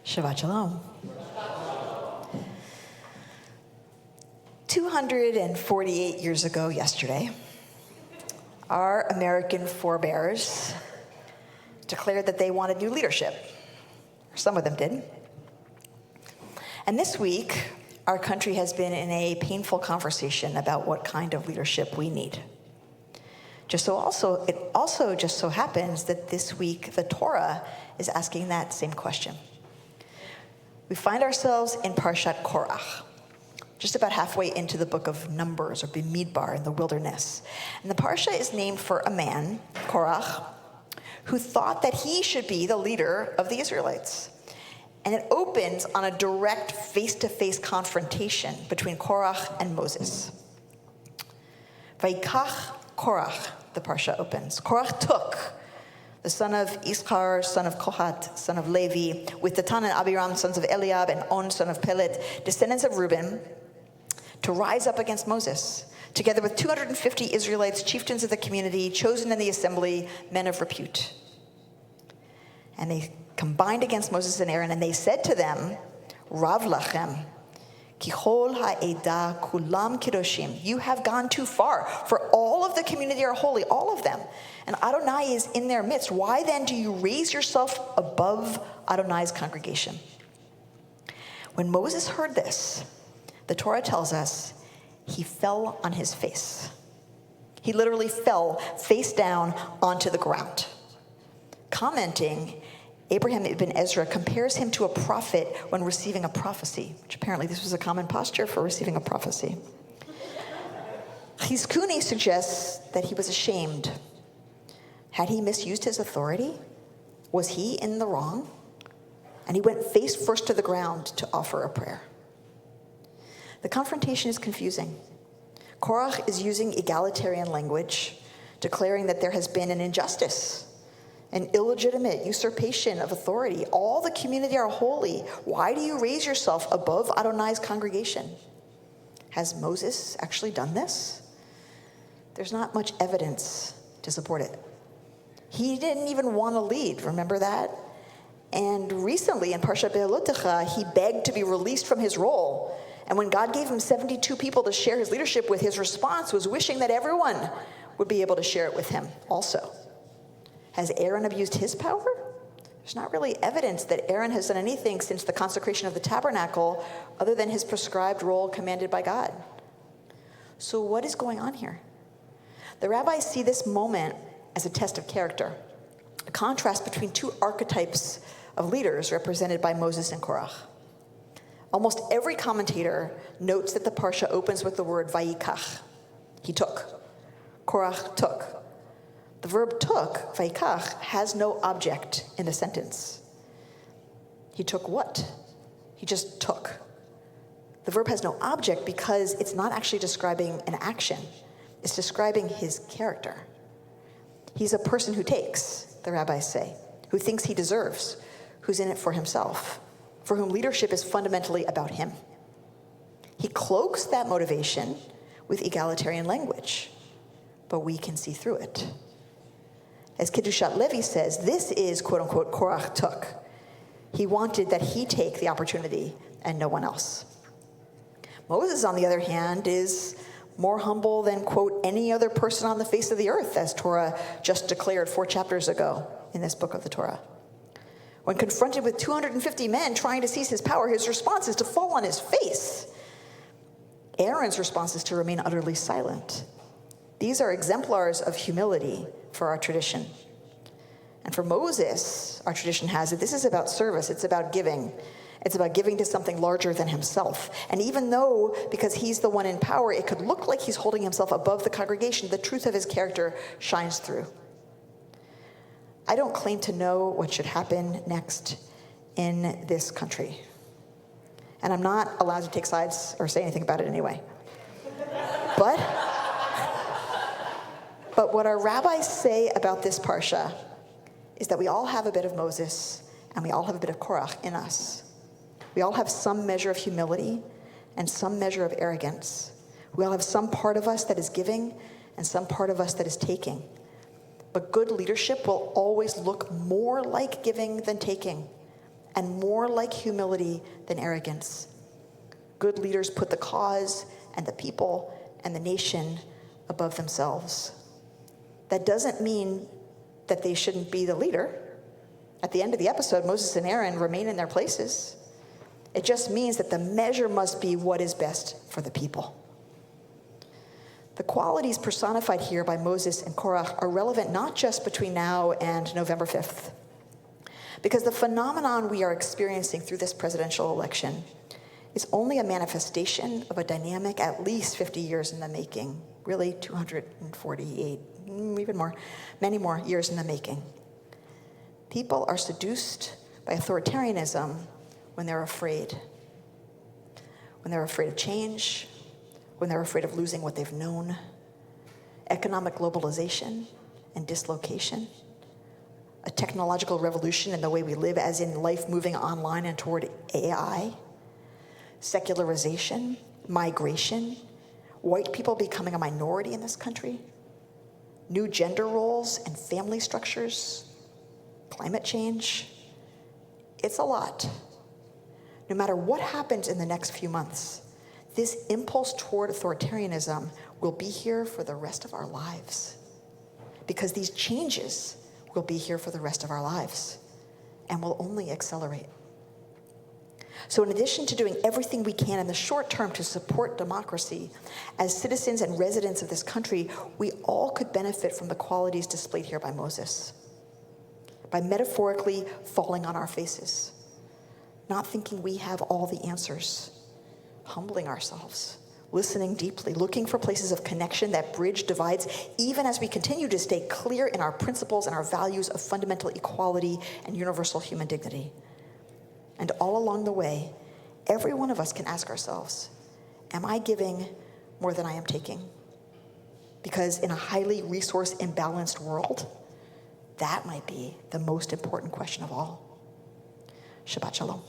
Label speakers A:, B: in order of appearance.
A: Shabbat Shalom. 248 years ago yesterday, our American forebears declared that they wanted new leadership. Some of them did. And this week, our country has been in a painful conversation about what kind of leadership we need. It also just so happens that this week the Torah is asking that same question. We find ourselves in Parshat Korach, just about halfway into the book of Numbers, or Bimidbar, in the wilderness. And the Parsha is named for a man, Korach, who thought that he should be the leader of the Israelites. And it opens on a direct face-to-face confrontation between Korach and Moses. Vayikach Korach, the Parsha opens. Korach took the son of Ischar, son of Kohat, son of Levi, with Datan and Abiram, sons of Eliab, and On, son of Pelet, descendants of Reuben, to rise up against Moses, together with 250 Israelites, chieftains of the community, chosen in the assembly, men of repute. And they combined against Moses and Aaron, and they said to them, Rav lachem, ki chol ha'edah kulam kidoshim. You have gone too far, for all of the community are holy, all of them. And Adonai is in their midst. Why then do you raise yourself above Adonai's congregation? When Moses heard this, the Torah tells us he fell on his face. He literally fell face down onto the ground. Commenting, Abraham ibn Ezra compares him to a prophet when receiving a prophecy, which apparently this was a common posture for receiving a prophecy. Chizkuni suggests that he was ashamed. Had he misused his authority? Was he in the wrong? And he went face first to the ground to offer a prayer. The confrontation is confusing. Korach is using egalitarian language, declaring that there has been an injustice, an illegitimate usurpation of authority. All the community are holy. Why do you raise yourself above Adonai's congregation? Has Moses actually done this? There's not much evidence to support it. He didn't even want to lead, remember that? And recently in Parshat Be'alotecha, he begged to be released from his role. And when God gave him 72 people to share his leadership with, his response was wishing that everyone would be able to share it with him also. Has Aaron abused his power? There's not really evidence that Aaron has done anything since the consecration of the tabernacle other than his prescribed role commanded by God. So what is going on here? The rabbis see this moment as a test of character, a contrast between two archetypes of leaders represented by Moses and Korach. Almost every commentator notes that the Parsha opens with the word vayikach. He took. Korach took. The verb took, vayikach, has no object in the sentence. He took what? He just took. The verb has no object because it's not actually describing an action. It's describing his character. He's a person who takes, the rabbis say, who thinks he deserves, who's in it for himself, for whom leadership is fundamentally about him. He cloaks that motivation with egalitarian language, but we can see through it. As Kedushat Levi says, this is, quote unquote, Korach took. He wanted that he take the opportunity and no one else. Moses, on the other hand, is more humble than, quote, any other person on the face of the earth, as Torah just declared 4 chapters ago in this book of the Torah. When confronted with 250 men trying to seize his power, his response is to fall on his face. Aaron's response is to remain utterly silent. These are exemplars of humility for our tradition. And for Moses, our tradition has it, this is about service, it's about giving. It's about giving to something larger than himself. And even though, because he's the one in power, it could look like he's holding himself above the congregation, the truth of his character shines through. I don't claim to know what should happen next in this country. And I'm not allowed to take sides or say anything about it anyway. But what our rabbis say about this parsha is that we all have a bit of Moses and we all have a bit of Korach in us. We all have some measure of humility and some measure of arrogance. We all have some part of us that is giving and some part of us that is taking. But good leadership will always look more like giving than taking. and more like humility than arrogance. Good leaders put the cause and the people and the nation above themselves. That doesn't mean that they shouldn't be the leader. At the end of the episode, Moses and Aaron remain in their places. It just means that the measure must be what is best for the people. The qualities personified here by Moses and Korach are relevant not just between now and November 5th, because the phenomenon we are experiencing through this presidential election is only a manifestation of a dynamic at least 50 years in the making, really 248, even more, many more years in the making. People are seduced by authoritarianism when they're afraid. When they're afraid of change, when they're afraid of losing what they've known, economic globalization and dislocation, a technological revolution in the way we live, as in life moving online and toward AI, secularization, migration, white people becoming a minority in this country, new gender roles and family structures, climate change. It's a lot. No matter what happens in the next few months, this impulse toward authoritarianism will be here for the rest of our lives, because these changes will be here for the rest of our lives and will only accelerate. So in addition to doing everything we can in the short term to support democracy, as citizens and residents of this country, we all could benefit from the qualities displayed here by Moses, by metaphorically falling on our faces, not thinking we have all the answers, humbling ourselves, listening deeply, looking for places of connection that bridge divides, even as we continue to stay clear in our principles and our values of fundamental equality and universal human dignity. And all along the way, every one of us can ask ourselves, am I giving more than I am taking? Because in a highly resource imbalanced world, that might be the most important question of all. Shabbat shalom.